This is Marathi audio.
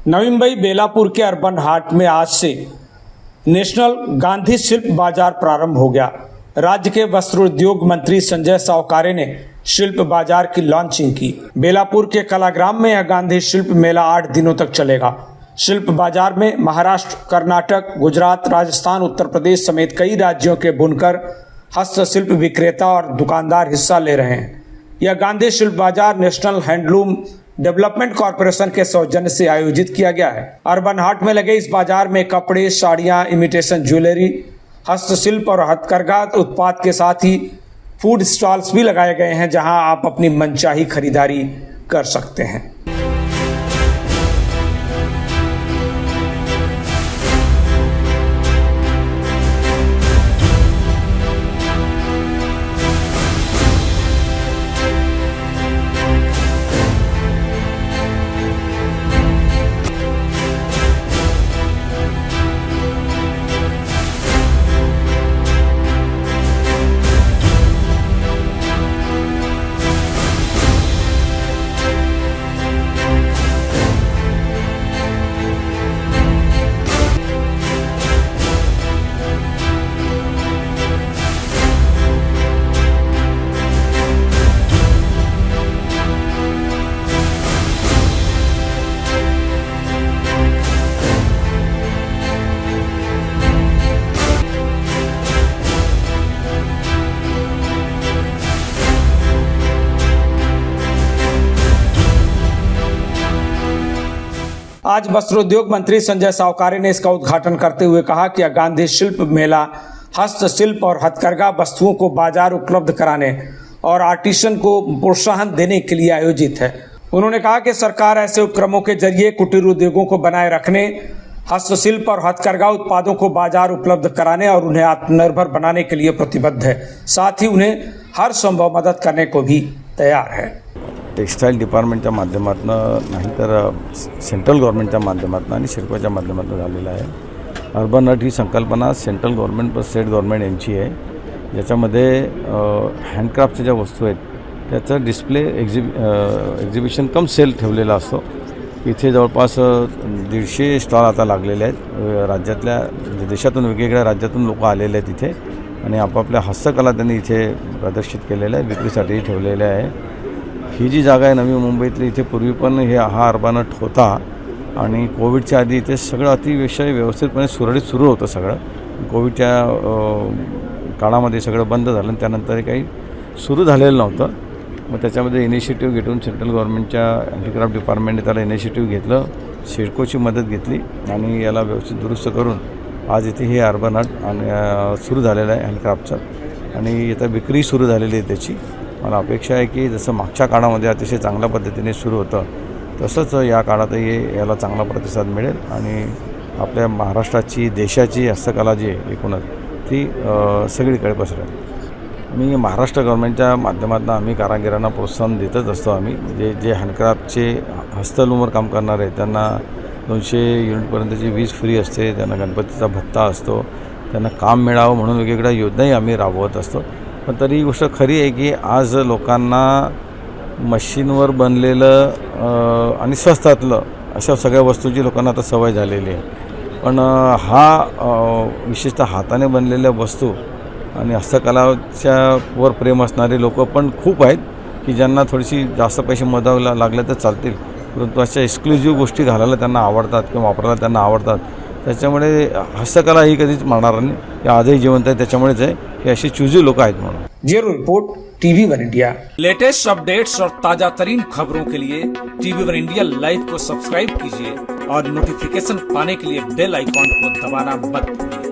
नवी मुंबई बेलापुर के अर्बन हाट में आज से नेशनल गांधी शिल्प बाजार प्रारंभ हो गया। राज्य के वस्त्र उद्योग मंत्री संजय सावकारे ने शिल्प बाजार की लॉन्चिंग की। बेलापुर के कलाग्राम में यह गांधी शिल्प मेला 8 दिनों तक चलेगा। शिल्प बाजार में महाराष्ट्र, कर्नाटक, गुजरात, राजस्थान, उत्तर प्रदेश समेत कई राज्यों के बुनकर, हस्तशिल्प विक्रेता और दुकानदार हिस्सा ले रहे हैं। यह गांधी शिल्प बाजार नेशनल हैंडलूम डेवलपमेंट कॉरपोरेशन के सौजन्य से आयोजित किया गया है। अर्बन हाट में लगे इस बाजार में कपड़े, साड़ियां, इमिटेशन ज्वेलरी, हस्तशिल्प और हथकरघा उत्पाद के साथ ही फूड स्टॉल्स भी लगाए गए हैं, जहां आप अपनी मनचाही खरीदारी कर सकते हैं। आज वस्त्रोद्योग मंत्री संजय सावकारे ने इसका उद्घाटन करते हुए कहा कि यह गांधी शिल्प मेला हस्तशिल्प और हथकरघा वस्तुओं को बाजार उपलब्ध कराने और आर्टिसन को प्रोत्साहन देने के लिए आयोजित है। उन्होंने कहा कि सरकार ऐसे उपक्रमों के जरिए कुटीर उद्योगों को बनाए रखने, हस्तशिल्प और हथकरघा उत्पादों को बाजार उपलब्ध कराने और उन्हें आत्मनिर्भर बनाने के लिए प्रतिबद्ध है। साथ ही उन्हें हर संभव मदद करने को भी तैयार है। टेक्स्टाईल डिपार्टमेंटच्या माध्यमातून नाही तर सेंट्रल गव्हर्नमेंटच्या माध्यमातून आणि शिल्पाच्या माध्यमातून झालेला आहे। अर्बन हाट ही संकल्पना सेंट्रल गव्हर्नमेंट व स्टेट गव्हर्नमेंट यांची आहे, ज्याच्यामध्ये हँडक्राफ्टच्या ज्या वस्तू आहेत त्याचं डिस्प्ले एक्झिबिशन कम सेल ठेवलेला असतो। इथे जवळपास 150 स्टॉल आता लागलेले आहेत। राज्यातल्या देशातून वेगवेगळ्या राज्यातून लोक आलेले आहेत इथे आणि आपापल्या हस्तकला त्यांनी इथे प्रदर्शित केलेल्या आहे, विक्रीसाठी ठेवलेल्या आहे। ही जी जागा आहे नवी मुंबईतली, इथे पूर्वी पण हा अर्बन हाट होता आणि कोविडच्या आधी इथे सगळं अतिशय व्यवस्थितपणे सुरळीत सुरू होतं सगळं। कोविडच्या काळामध्ये सगळं बंद झालं आणि त्यानंतर काही सुरू झालेलं नव्हतं। मग त्याच्यामध्ये इनिशिएटिव्ह घेऊन सेंट्रल गव्हर्नमेंटच्या हँडीक्राफ्ट डिपार्टमेंटने त्याला इनिशिएटिव्ह घेतलं, सिडकोची मदत घेतली आणि याला व्यवस्थित दुरुस्त करून आज इथे हे अर्बन हाट आणि सुरू झालेलं आहे हँडक्राफ्टचं आणि आता विक्री सुरू झालेली आहे त्याची। मला अपेक्षा आहे की जसं मागच्या काळामध्ये अतिशय चांगल्या पद्धतीने सुरू होतं तसंच या काळातही याला चांगला प्रतिसाद मिळेल आणि आपल्या महाराष्ट्राची, देशाची हस्तकला जी आहे एकूणच ती सगळीकडे पसरेल। मी महाराष्ट्र गव्हर्नमेंटच्या माध्यमातून आम्ही कारागिरांना प्रोत्साहन देतच असतो। आम्ही जे हँडक्राफ्टचे हस्तलूमवर काम करणारे आहेत त्यांना 200 युनिटपर्यंतची वीज फ्री असते, त्यांना गणपतीचा भत्ता असतो, त्यांना काम मिळावं म्हणून वेगवेगळ्या योजनाही आम्ही राबवत असतो। पण तरी ही गोष्ट खरी आहे की आज लोकांना मशीनवर बनलेलं आणि स्वस्तातलं अशा सगळ्या वस्तूंची लोकांना आता सवय झालेली आहे। पण विशेषतः हाताने बनलेल्या वस्तू आणि हस्तकलाच्या वर प्रेम असणारे लोक पण खूप आहेत की ज्यांना थोडीशी जास्त पैसे मोजावे लागले तर चालतील, परंतु अशा एक्सक्लुझिव्ह गोष्टी घालायला त्यांना आवडतात किंवा वापरायला त्यांना आवडतात। त्याच्यामुळे हस्तकला ही कधीच मरणार नाही, हे आजही जिवंत आहे। त्याच्यामुळेच आहे की अशी चूजी लोक आहेत म्हणून। Bureau report, TV1 India. Latest updates और ताजा तरीन खबरों के लिए TV1 इंडिया लाइव को सब्सक्राइब कीजिए और नोटिफिकेशन पाने के लिए बेल आइकॉन को दबाना मत भूलिए।